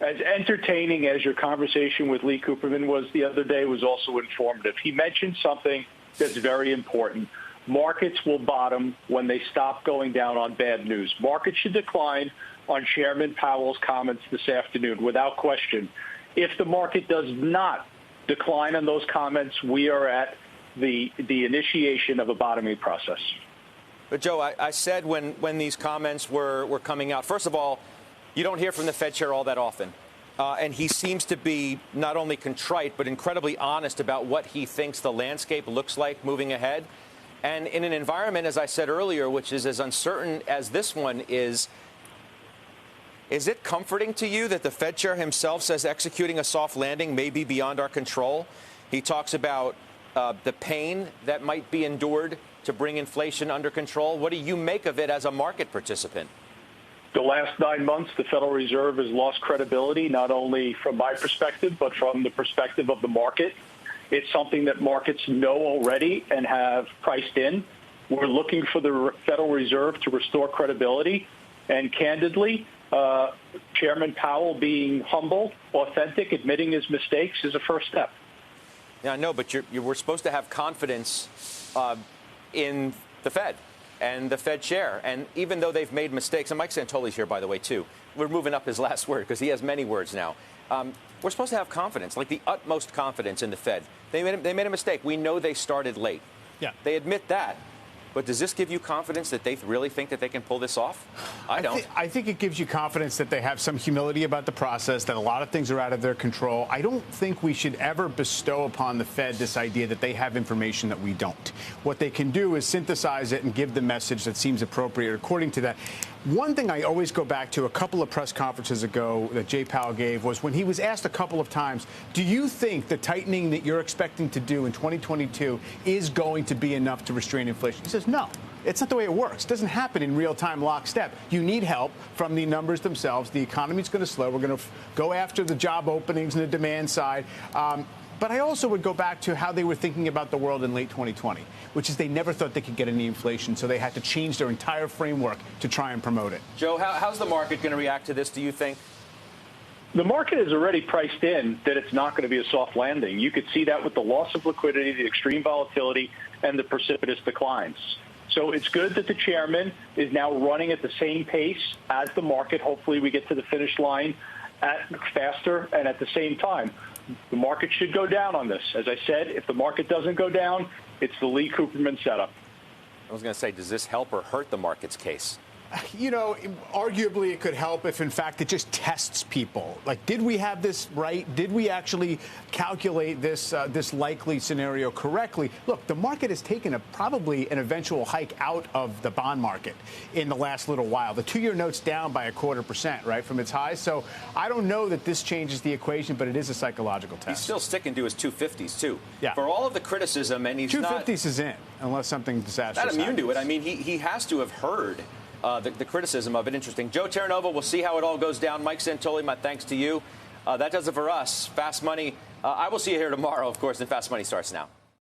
As entertaining as your conversation with Lee Cooperman was the other day, was also informative. He mentioned something that's very important. Markets will bottom when they stop going down on bad news. Markets should decline on Chairman Powell's comments this afternoon, without question. If the market does not decline on those comments, we are at the initiation of a bottoming process. But, Joe, I said when these comments were coming out, first of all, you don't hear from the Fed chair all that often. And he seems to be not only contrite, but incredibly honest about what he thinks the landscape looks like moving ahead. And in an environment, as I said earlier, which is as uncertain as this one is it comforting to you that the Fed chair himself says executing a soft landing may be beyond our control? He talks about the pain that might be endured to bring inflation under control. What do you make of it as a market participant? The last 9 months, the Federal Reserve has lost credibility, not only from my perspective, but from the perspective of the market. It's something that markets know already and have priced in. We're looking for the Federal Reserve to restore credibility. And candidly, Chairman Powell being humble, authentic, admitting his mistakes is a first step. Yeah, I know, but we're supposed to have confidence in the Fed and the Fed chair. And even though they've made mistakes, and Mike Santoli's here, by the way, too. We're moving up his last word because he has many words now. We're supposed to have confidence, like the utmost confidence in the Fed. They made a mistake. We know they started late. Yeah. They admit that. But does this give you confidence that they really think that they can pull this off? I don't. I think it gives you confidence that they have some humility about the process, that a lot of things are out of their control. I don't think we should ever bestow upon the Fed this idea that they have information that we don't. What they can do is synthesize it and give the message that seems appropriate according to that. One thing I always go back to a couple of press conferences ago that Jay Powell gave was when he was asked a couple of times, do you think the tightening that you're expecting to do in 2022 is going to be enough to restrain inflation? He says, no, it's not the way it works. It doesn't happen in real-time lockstep. You need help from the numbers themselves. The economy's going to slow. We're going to go after the job openings and the demand side. But I also would go back to how they were thinking about the world in late 2020, which is they never thought they could get any inflation, so they had to change their entire framework to try and promote it. Joe, how's the market going to react to this, do you think? The market is already priced in that it's not going to be a soft landing. You could see that with the loss of liquidity, the extreme volatility, and the precipitous declines. So it's good that the chairman is now running at the same pace as the market. Hopefully we get to the finish line faster and at the same time. The market should go down on this. As I said, if the market doesn't go down, it's the Lee Cooperman setup. I was going to say, does this help or hurt the market's case? You know, arguably it could help if, in fact, it just tests people. Like, did we have this right? Did we actually calculate this likely scenario correctly? Look, the market has taken probably an eventual hike out of the bond market in the last little while. The 2-year note's down by 0.25%, right, from its highs. So I don't know that this changes the equation, but it is a psychological test. He's still sticking to his 250s, too. Yeah. For all of the criticism, and he's 250s is in, unless something disastrous not immune happens. to it. I mean, he has to have heard the criticism of it. Interesting. Joe Terranova, we'll see how it all goes down. Mike Santoli, my thanks to you. That does it for us. Fast Money. I will see you here tomorrow, of course, and Fast Money starts now.